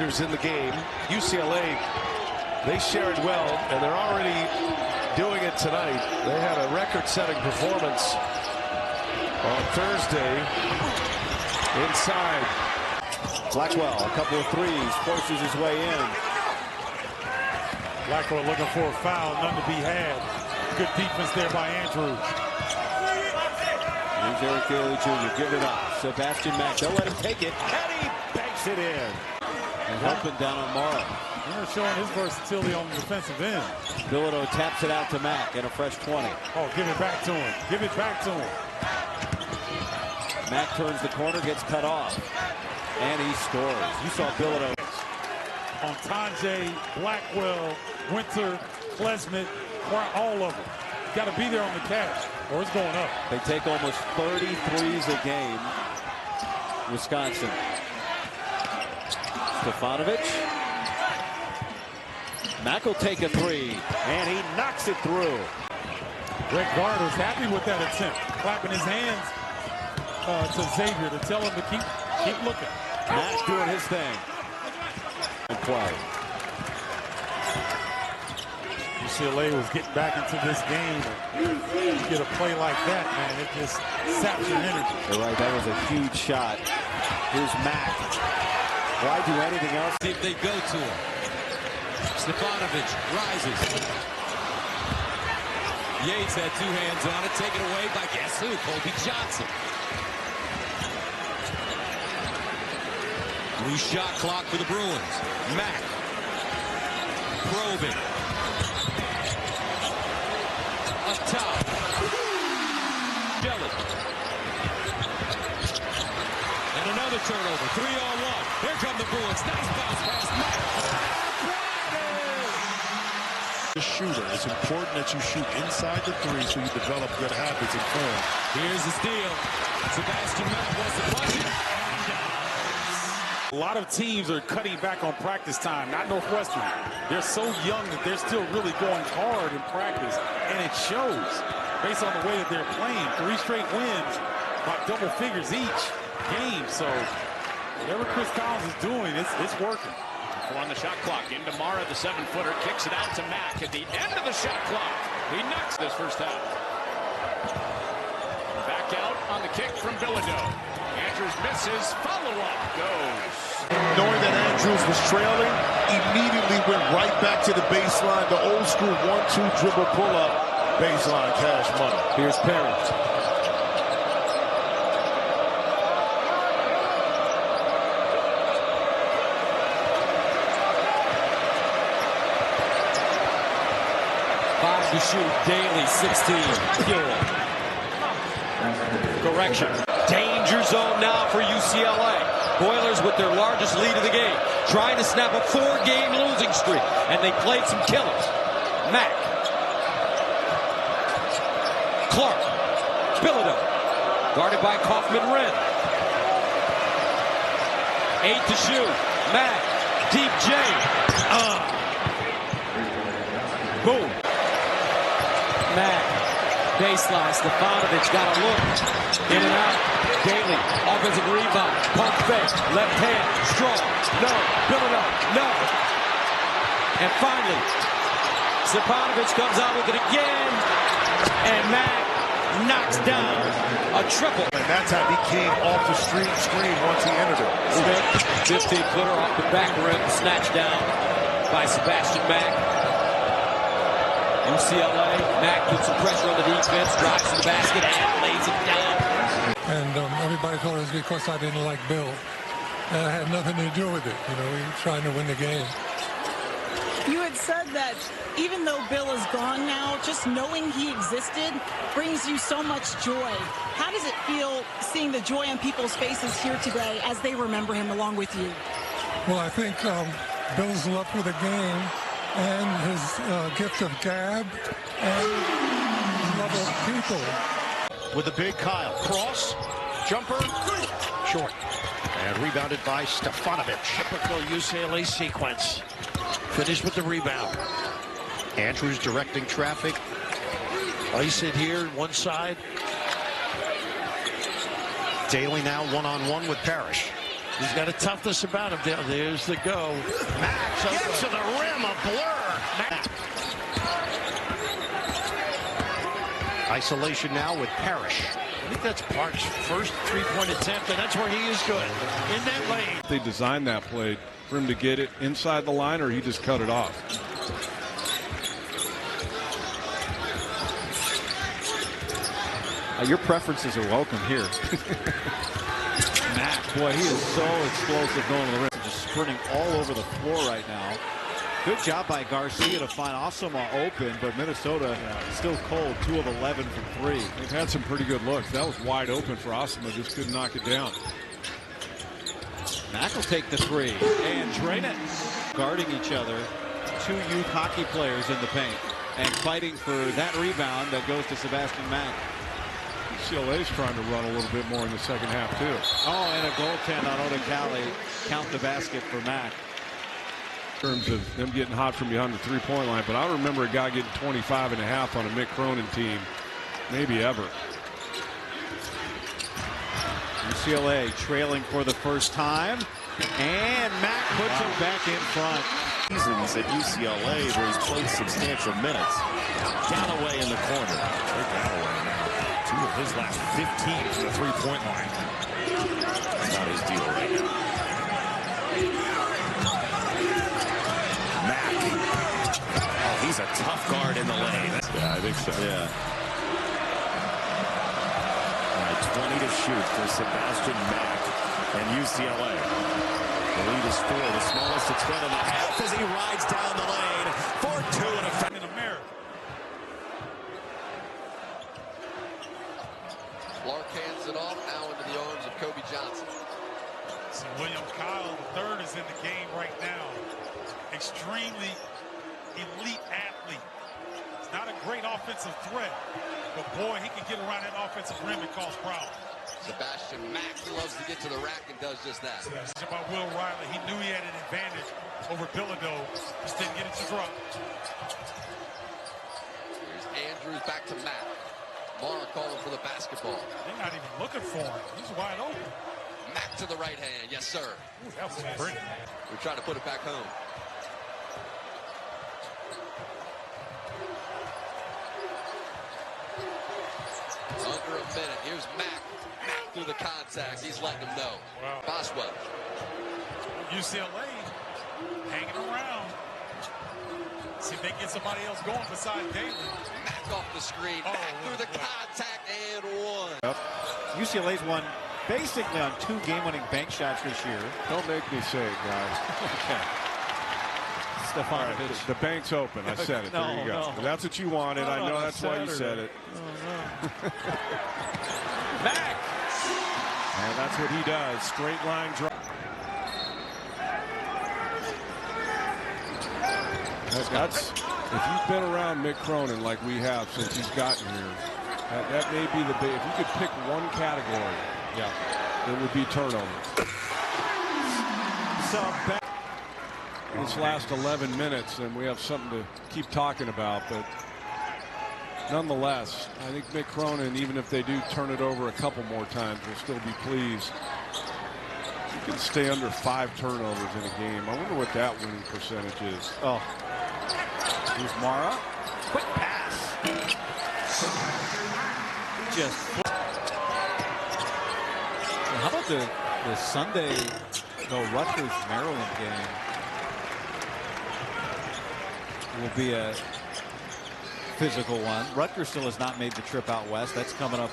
leaders in the game. UCLA, they shared well, and they're already doing it tonight. They had a record-setting performance on Thursday inside. Blackwell, a couple of threes, forces his way in. Blackwell looking for a foul, none to be had. Good defense there by Andrews. Here's Eric Daly Jr. Give it up. Sebastian Mack, they'll let him take it, and he banks it in. And helping down on Morrow. They're showing his versatility on the defensive end. Bilodeau taps it out to Mack and a fresh 20. Oh, give it back to him. Give it back to him. Mack turns the corner, gets cut off. And he scores. You saw Bilodeau. On Tanjay, Blackwell, Winter, Klesmit, all of them. Got to be there on the catch, or it's going up. They take almost 33s a game. Wisconsin. Stefanovic. Mack will take a three, and he knocks it through. Greg Gard was happy with that attempt, clapping his hands to Xavier to tell him to keep looking. Mack doing his thing. And play. UCLA was getting back into this game. And you get a play like that, man, it just saps your energy. You're right, that was a huge shot. Here's Mack. Why do anything else? See if they go to him. Stefanovic rises. Yates had two hands on it, taken away by guess who? Colby Johnson. New shot clock for the Bruins. Mack. Probing. Up top. Jelly. And another turnover. 3-on-1. Here come the Bruins. Nice bounce pass. Mack. The shooter. It's important that you shoot inside the three so you develop good habits and form. Here's the steal. Sebastian Mack wants to punch it. A lot of teams are cutting back on practice time, not Northwestern. They're so young that they're still really going hard in practice, and it shows based on the way that they're playing. 3 straight wins by double figures each game. So whatever Chris Collins is doing, it's working. On the shot clock, into Mara, the 7-footer, kicks it out to Mack at the end of the shot clock. He knocks this first half. Back out on the kick from Bilodeau. Andrews misses, follow-up goes. Knowing that Andrews was trailing, immediately went right back to the baseline, the old school 1-2 dribble pull-up, baseline cash money. Here's Perry. To shoot, Daly, 16. Correction. Danger zone now for UCLA. Boilers with their largest lead of the game, trying to snap a 4-game losing streak, and they played some killers. Mack. Clark. Bilodeau. Guarded by Kaufman-Wren. 8 to shoot. Mack. Deep J. Boom. Mack, baseline, Stefanovic got a look, in and out, Daly, offensive rebound, pump fake, left hand, strong, no, Bilodeau, no. And finally, Stefanovic comes out with it again, and Mack knocks down a triple. And that's how he came off the screen once he entered it. 15-footer off the back rim, snatched down by Sebastian Mack. UCLA, Mack puts some pressure on the defense, drives to the basket, and lays it down. And everybody thought it was because I didn't like Bill. And it had nothing to do with it. You know, we were trying to win the game. You had said that even though Bill is gone now, just knowing he existed brings you so much joy. How does it feel seeing the joy on people's faces here today as they remember him along with you? Well, I think Bill's love for the game and his gift of gab and his love of people. With the big Kyle. Cross. Jumper. Short. And rebounded by Stefanovic. Typical UCLA sequence. Finished with the rebound. Andrews directing traffic. Ice it here, one side. Daly now one-on-one with Parrish. He's got a toughness about him. There's the go. Mack gets to the rim, a blur. Mack. Isolation now with Parrish. I think that's Park's first three-point attempt, and that's where he is good. In that lane. They designed that play for him to get it inside the line, or he just cut it off. Your preferences are welcome here. Mack, boy, he is so explosive going to the rim. Just sprinting all over the floor right now. Good job by Garcia to find Osama open, but Minnesota still cold, 2 of 11 from 3. They've had some pretty good looks. That was wide open for Osama, just couldn't knock it down. Mack will take the 3 and drain it. Guarding each other, 2 youth hockey players in the paint, and fighting for that rebound that goes to Sebastian Mack. UCLA's trying to run a little bit more in the second half, too. Oh, and a goaltend on Odekale. Count the basket for Mack. In terms of them getting hot from behind the three-point line, but I don't remember a guy getting 25 and a half on a Mick Cronin team, maybe ever. UCLA trailing for the first time, and Mack puts him back in front. Seasons at UCLA where he's played substantial minutes. Galloway in the corner. Galloway now. 2 of his last 15 from the three-point line. That's not his deal right now. Mack. Oh, he's a tough guard in the lane. Yeah, I think so. Yeah. All right, 20 to shoot for Sebastian Mack and UCLA. The lead is 4, the smallest it's been in the half as he rides down the lane for 2 and a in America. Clark hands it off now into the arms of Kobe Johnson. So William Kyle III is in the game right now. Extremely elite athlete. It's not a great offensive threat, but boy, he can get around that offensive rim and cause problems. Sebastian Mack loves to get to the rack and does just that. About Will Riley, he knew he had an advantage over Bilodeau. Just didn't get it to drop. Here's Andrews back to Mack. Mara calling for the basketball. They're not even looking for him. He's wide open. Mack to the right hand. Yes, sir. Ooh, that was pretty. We're trying to put it back home. Under a minute. Here's Mack. Mack through the contact. He's letting him know. Wow. Boswell. UCLA hanging around. See if they get somebody else going besides Daly. Mack off the screen. Mack through the contact and 1. UCLA's won basically on 2 game-winning bank shots this year. Don't make me say it, guys. Okay. Stefanovic. Right, the bank's open. I said it. No, there you go. no. That's what you wanted. I know that's why you said it. Mack! And that's what he does. Straight line drive. That's if you've been around Mick Cronin like we have since he's gotten here, that may be the big. If you could pick one category, it would be turnovers. This last 11 minutes, and we have something to keep talking about, but nonetheless, I think Mick Cronin, even if they do turn it over a couple more times, will still be pleased. You can stay under 5 turnovers in a game. I wonder what that winning percentage is. Oh. Here's Mara. Quick pass. Just. How about the Sunday Rutgers Maryland game? Will be a physical one. Rutgers still has not made the trip out west. That's coming up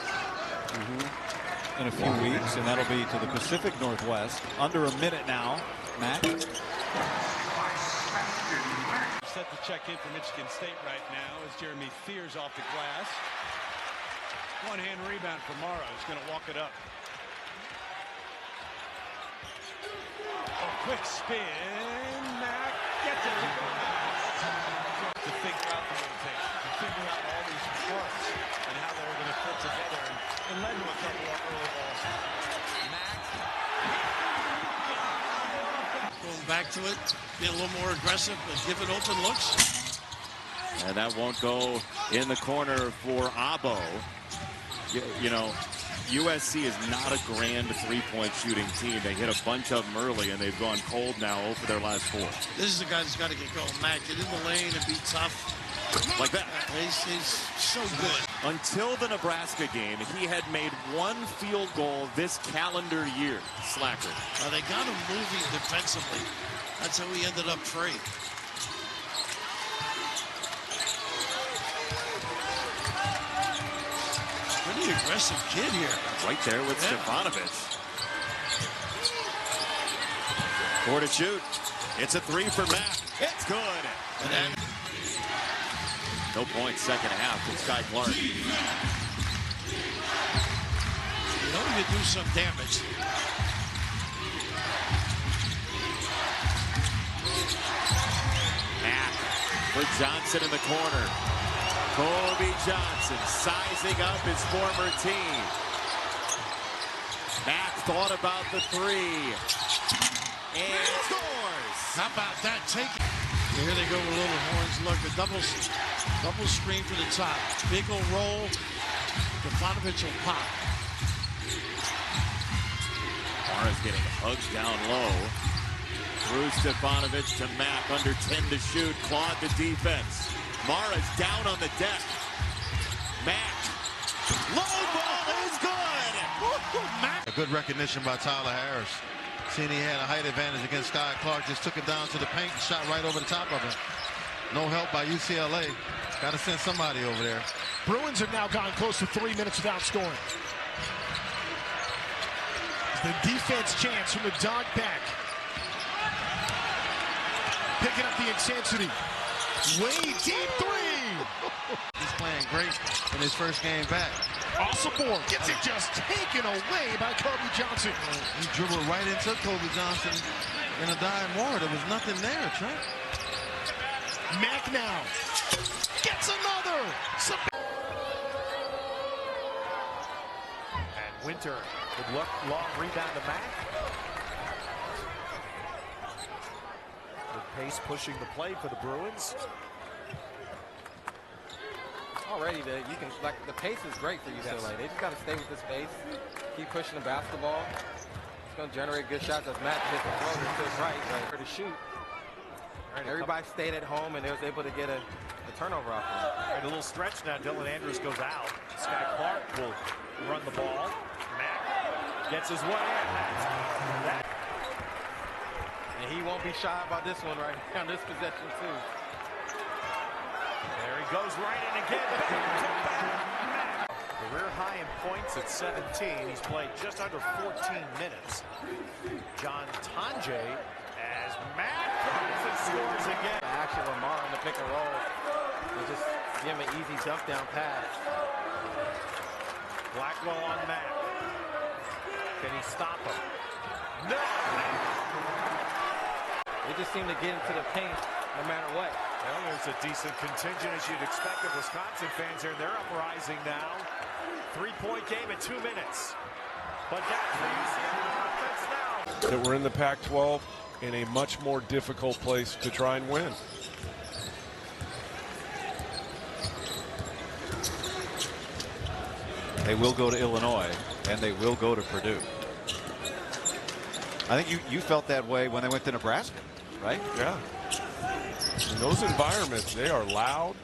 in a few weeks, and that'll be to the Pacific Northwest. Under a minute now. Mack. Set to check in for Michigan State right now as Jeremy Fears off the glass. One-hand rebound for Mara. He's going to walk it up. A quick spin. Mack gets it. To figure out the rotation, to figure out all these parts and how they were going to fit together, and led to a couple of early balls. Mack. Going back to it, being a little more aggressive, but giving open looks. And that won't go in the corner for Abo. You know, USC is not a grand three-point shooting team. They hit a bunch of them early, and they've gone cold now over their last 4. This is the guy that's got to get going. Mack, get in the lane and be tough. Like that. He's so good. Until the Nebraska game, he had made 1 field goal this calendar year. Slacker. They got him moving defensively. That's how he ended up free. Pretty aggressive kid here. Right there with Stefanovic. 4 to shoot. It's a 3 for Mack. It's good. And then no points second half with Sky Clark. you know you do some damage. Mack for Johnson in the corner. Kobe Johnson sizing up his former team. Mack thought about the 3 and scores. How about that? Take it. Here they go with little horns. Look, the double screen for the top. Big old roll. Stefanovic will pop. Mara's getting hugged down low. Through Stefanovic to Mack, under 10 to shoot. Clawed the defense. Mara's down on the deck. Mack. Low ball is good. Mack. A good recognition by Tyler Harris. Seeing he had a height advantage against Sky Clark, just took it down to the paint and shot right over the top of him. No help by UCLA. Got to send somebody over there. Bruins have now gone close to 3 minutes without scoring. The defense chance from the dog back. Picking up the intensity. Way deep 3. He's playing great in his first game back. Osborne gets it just taken away by Kobe Johnson. He dribbled right into Kobe Johnson in a dime more. There was nothing there, Trent. Mack now gets another. And Winter, good luck, long rebound to Mack. Good pace pushing the play for the Bruins. Already, the pace is great for UCLA. They just got to stay with this pace, keep pushing the basketball. It's going to generate good shots as Matt hits the floater to his right, to shoot. Everybody stayed at home and they was able to get a turnover off him. Right, a little stretch now. Dylan Andrews goes out. Sky Clark will run the ball. Mack gets his way in. And he won't be shy about this one right on this possession too. There he goes right in again. Back. Career high in points at 17. He's played just under 14 minutes. John Tonje as Mack comes and scores again. Action Lamar on the pick and roll. They just give him an easy dump down pass. Blackwell on Mack. Can he stop him? No! They just seem to get into the paint no matter what. Well, there's a decent contingent, as you'd expect, of Wisconsin fans here. They're uprising now. 3-point game in 2 minutes. But that leaves the offense now. That we're in the Pac-12 in a much more difficult place to try and win. They will go to Illinois, and they will go to Purdue. I think you felt that way when they went to Nebraska, right? Yeah. In those environments, they are loud,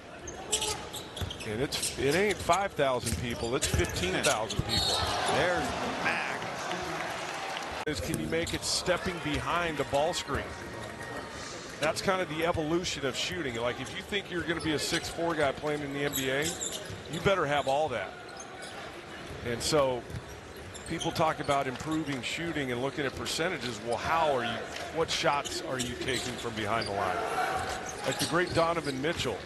and it ain't 5,000 people, it's 15,000 people. There's Mack. Can you make it stepping behind the ball screen? That's kind of the evolution of shooting. Like, if you think you're going to be a 6'4" guy playing in the NBA, you better have all that. And so people talk about improving shooting and looking at percentages. Well, what shots are you taking from behind the line? Like the great Donovan Mitchell.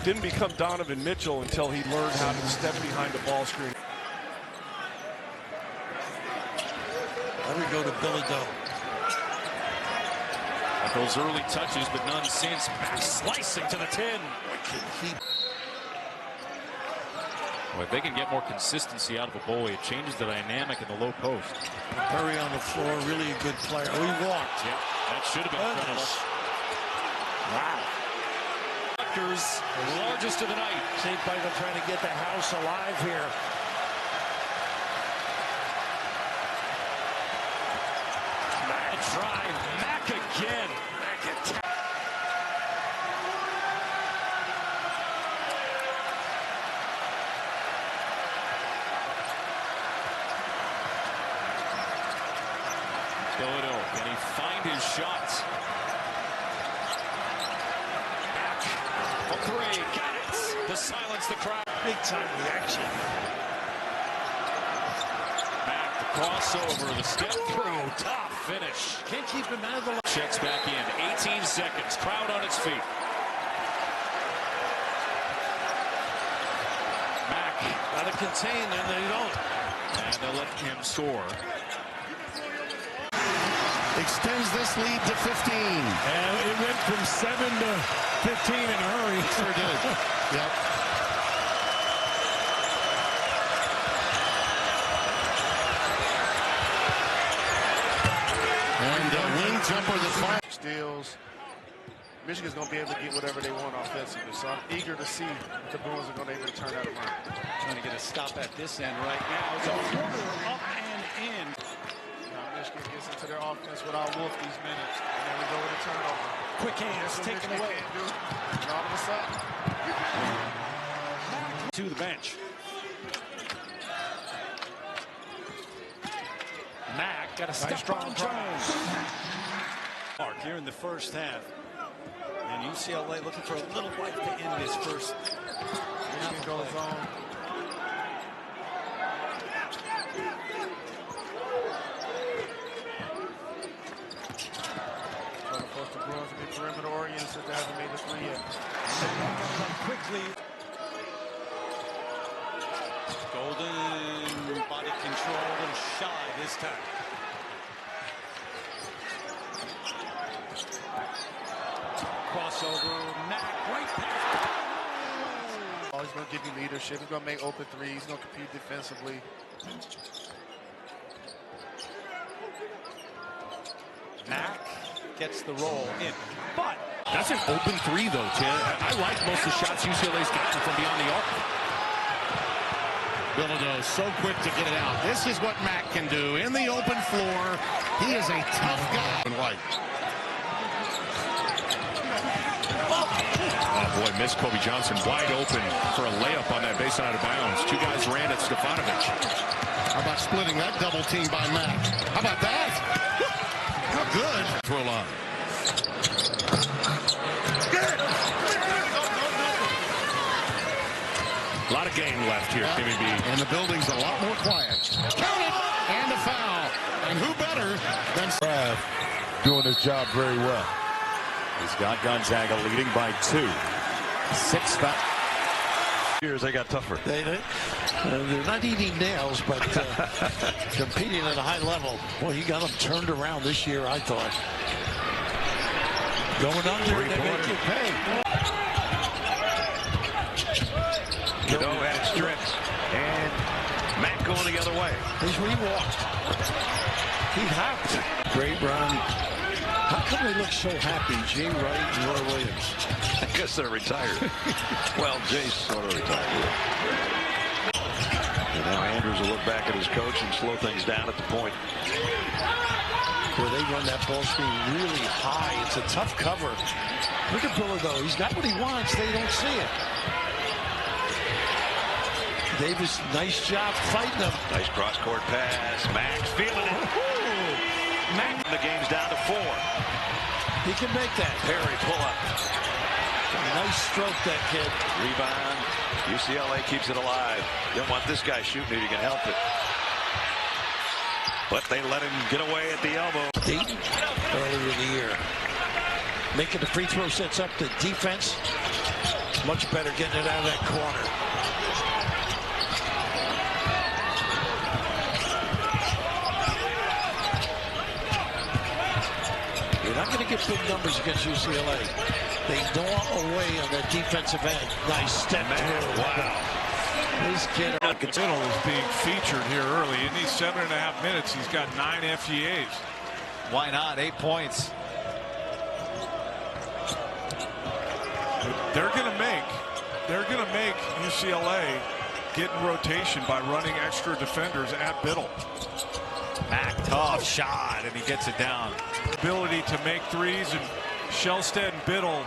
Didn't become Donovan Mitchell until he learned how to step behind the ball screen. Let me go to Bilodeau. Those early touches, but none since. Back slicing to the 10. Well, if they can get more consistency out of a Bowie, it changes the dynamic in the low post. Perry on the floor, really a good player. Oh, he walked. Yeah, that should have been incredible. Wow. Rutgers, the largest of the night. St. Michael trying to get the house alive here. the crowd. Big time reaction. Mack, the crossover, the step through, tough finish. Can't keep him out of the line. Checks back in, 18 seconds, crowd on its feet. Mack, Gotta contain, and they don't. and they'll let him score. Extends this lead to 15. And it went from 7 to 15 in a hurry. Sure did. Yep. And the wing jumper that fires. Steals. Michigan's going to be able to get whatever they want offensively. So I'm eager to see if the Bruins are going to be able to turn that around. Trying to get a stop at this end right now. It's a quarter up and in. Now Michigan gets into their offense without Wolf these minutes. And then we go with a turnover. Quick hands taken away. And all of a sudden. To the bench. Mack got a step on Jones. Mark here in the first half. And UCLA looking for a little life to end this first. Michigan goes on. Trying to force the Bruins to be perimeter oriented since they haven't made the three yet. Quickly. Golden body control, a little shy this time. Crossover, Mack, right past. Oh, he's going to give you leadership. He's going to make open threes. He's going to compete defensively. Mack gets the roll in, but That's an open three, though, Ted. I like most of the shots UCLA's gotten from beyond the arc. Bilodeau so quick to get it out. This is what Mack can do in the open floor. He is a tough guy. White. Oh, boy, missed Kobe Johnson wide open for a layup on that baseline out of bounds. Two guys ran at Stefanovic. How about splitting that double team by Mack? How about that? How good. Throw line. A lot of game left here, Timmy B. And the building's a lot more quiet. Count it! And a foul. And who better than Trav doing his job very well. He's got Gonzaga leading by 2. 6 fouls. Years they got tougher. They're not eating nails, but competing at a high level. Boy, he got them turned around this year, I thought. Going under, they make you pay. Cadeau had it stripped. And Mack going the other way. He's rewalked. He hopped. Great run. How come they look so happy, Jay Wright and Roy Williams? I guess they're retired. Well, Jay's sort of retired. And now Andrews will look back at his coach and slow things down at the point. Where they run that ball screen really high. It's a tough cover. Look at Bilodeau. He's got what he wants. They don't see it. Davis, nice job fighting him. Nice cross-court pass. Mack's feeling it. Mack, the game's down to 4. He can make that. Perry pull up. Nice stroke, that kid. Rebound. UCLA keeps it alive. You don't want this guy shooting it. You can help it. But they let him get away at the elbow. Dayton earlier in the year. Making the free throw sets up the defense. Much better getting it out of that corner. You're not going to get big numbers against UCLA. They gnaw away on that defensive end. Nice step through. Wow. This kid. Kittle is being featured here early. In these 7.5 minutes, he's got 9 FGAs. Why not? 8 points. They're going to make UCLA get in rotation by running extra defenders at Biddle. Mack, tough shot, and he gets it down. Ability to make threes, and Shellstead and Biddle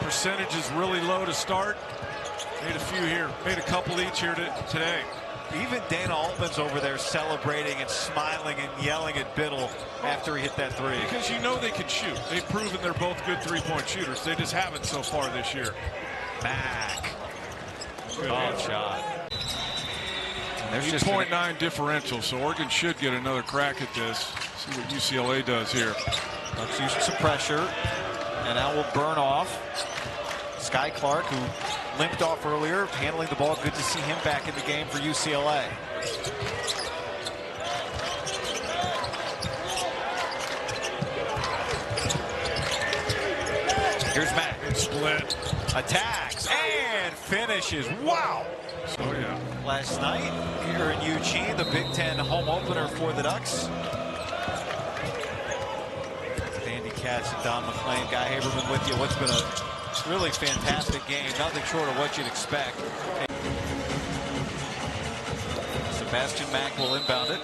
percentage is really low to start. Made a few here, made a couple each here today. Even Dana Altman's over there celebrating and smiling and yelling at Biddle after he hit that three. Because you know they can shoot. They've proven they're both good three-point shooters. They just haven't so far this year. Mack. Good shot. There's 8.9 differential, so Oregon should get another crack at this. See what UCLA does here. Bucks using some pressure, and now will burn off. Sky Clark, who limped off earlier, handling the ball. Good to see him back in the game for UCLA. Here's Mack. Split. Attacks and finishes. Wow. Oh, yeah. Last night here in Eugene, the Big Ten home opener for the Ducks. Andy Katz and Don McClain, Guy Haberman with you. What's been a really fantastic game. Nothing short of what you'd expect. Sebastian Mack will inbound it.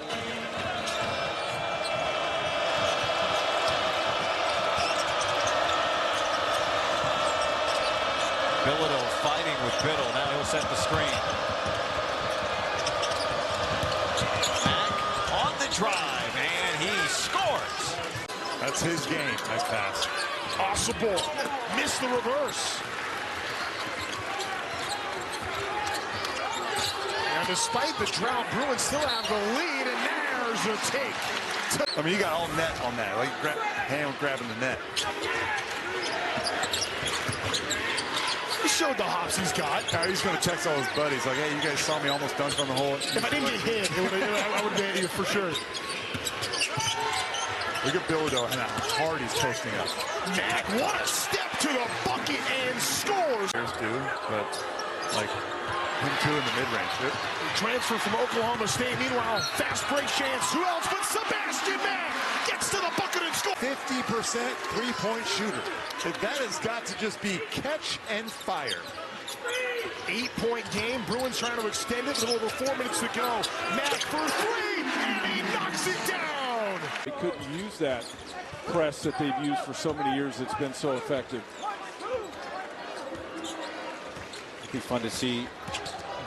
Bilodeau fighting with Biddle. Now he'll set the screen. Mack on the drive, and he scores. That's his game. Nice pass. Possible. Missed the reverse. And despite the drought, Bruins still have the lead, and there's a take. I mean, you got all net on that. Like hand grabbing the net. He showed the hops he's got. Now he's going to text all his buddies like, hey, you guys saw me almost dunk on the hole. If I didn't get hit, I would have been for sure. Look at Bilodeau and how hard he's posting up. Mack, what a step to the bucket and scores. Players do, but like him too in the mid-range. Transfer from Oklahoma State. Meanwhile, fast break chance. Who else but Sebastian Mack gets to the bucket and scores. 50% three-point shooter. That has got to just be catch and fire. 8-point game. Bruins trying to extend it. A little over 4 minutes to go. Mack for three, and he knocks it down. They couldn't use that press that they've used for so many years. It's been so effective. It'd be fun to see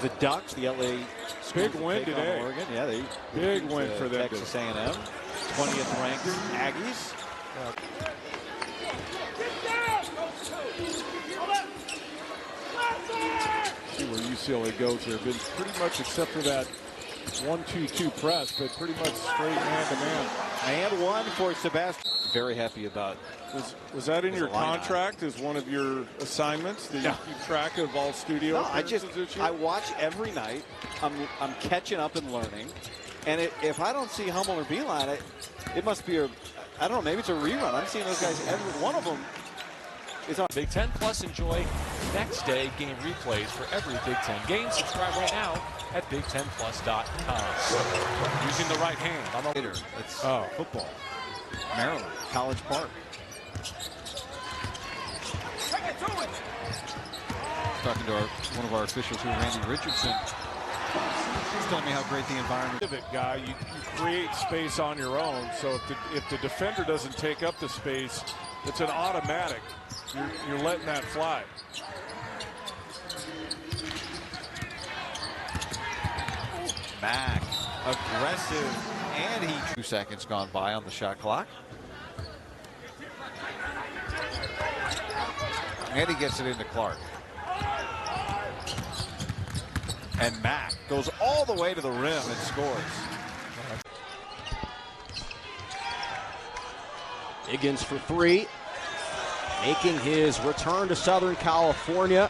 the Ducks, the LA big win today. Oregon. Yeah, they big win for them. Texas A&M, 20th ranked Aggies. See where UCLA goes here. Been pretty much, except for that 1-2-2 press, but pretty much straight man-to-man. And one for Sebastian. Very happy about. Was that in your contract as one of your assignments that you keep track of all studio? No, I watch every night. I'm catching up and learning. And if I don't see Hummel or Beeline, it must be I don't know, maybe it's a rerun. I'm seeing those guys, every one of them is on. Big Ten Plus. Enjoy next day game replays for every Big Ten game. Subscribe right now at BigTenPlus.com. Using the right hand on the later. It's football. Maryland, College Park. Talking to one of our officials here, Randy Richardson. He's telling me how great the environment is. Guy, you create space on your own. So if the defender doesn't take up the space, it's an automatic. You're letting that fly. Mack, aggressive, and 2 seconds gone by on the shot clock. And he gets it into Clark. And Mack goes all the way to the rim and scores. Higgins for three, making his return to Southern California.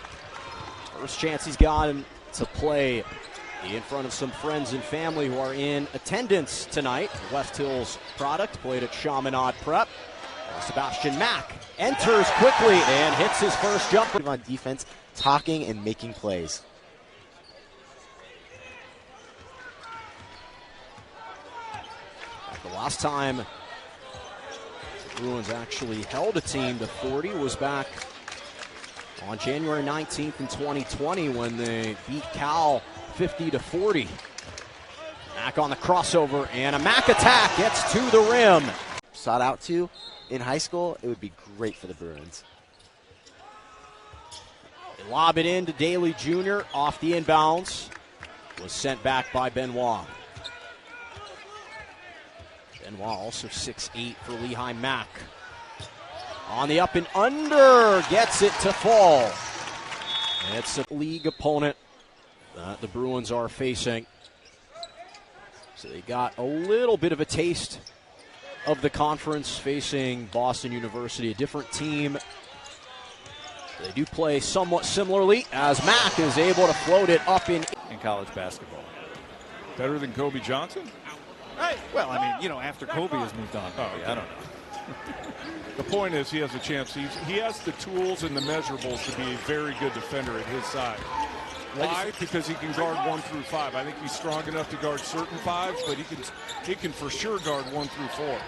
First chance he's gotten to play in front of some friends and family who are in attendance tonight. West Hills product, played at Chaminade Prep. Sebastian Mack enters quickly and hits his first jumper. On defense, talking and making plays. The last time the Bruins actually held a team to 40 was back on January 19th in 2020 when they beat Cal 50-40. Mack on the crossover, and a Mack attack gets to the rim. Sought out to in high school, it would be great for the Bruins. They lob it in to Daly Jr. off the inbounds. Was sent back by Benoit. Benoit also 6'8" for Lehigh Mack. On the up and under, gets it to fall. It's a league opponent that the Bruins are facing. So they got a little bit of a taste of the conference facing Boston University, a different team. They do play somewhat similarly as Mack is able to float it up in college basketball. Better than Kobe Johnson? Hey, well, I mean, you know, after Kobe has moved on. Oh, I don't know. The point is he has a chance. He has the tools and the measurables to be a very good defender at his side. Why? Because he can guard 1 through 5. I think he's strong enough to guard certain 5s, but he can for sure guard 1 through 4.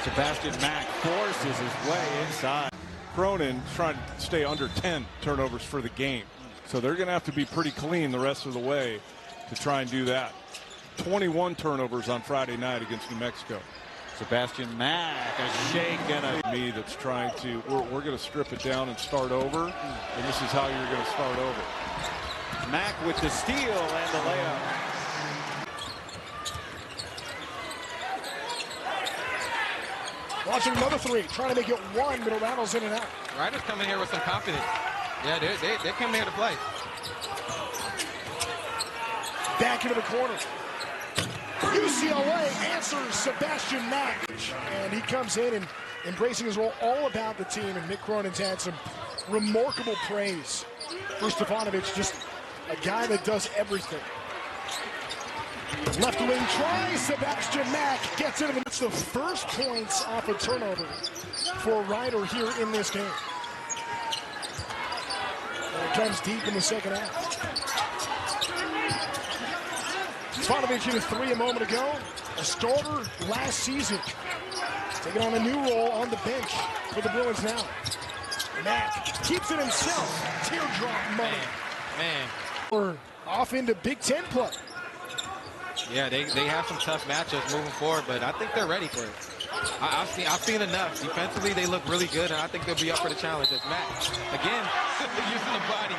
Sebastian Mack forces his way inside. Cronin trying to stay under 10 turnovers for the game. So they're going to have to be pretty clean the rest of the way to try and do that. 21 turnovers on Friday night against New Mexico. Sebastian Mack, a shake and a... Me that's trying to, we're going to strip it down and start over, and this is how you're going to start over. Mack with the steal and the layup. Launching another three, trying to make it one, but it rattles in and out. Riders coming here with some confidence. Yeah, they come here to play. Back into the corner. UCLA answers Sebastian Mack, and he comes in and embracing his role, all about the team, and Mick Cronin's had some remarkable praise for Stefanovic, just a guy that does everything. Left wing tries, Sebastian Mack gets it, and it's the first points off a turnover for Ryder here in this game. And it comes deep in the second half. Stefanovic hit a three a moment ago, a starter last season. Taking on a new role on the bench for the Bruins now. Mack keeps it himself. Teardrop money. Man. We're off into Big Ten play. Yeah, they have some tough matchups moving forward, but I think they're ready for it. I've seen enough. Defensively, they look really good, and I think they'll be up for the challenge. As Mack, again, using the body.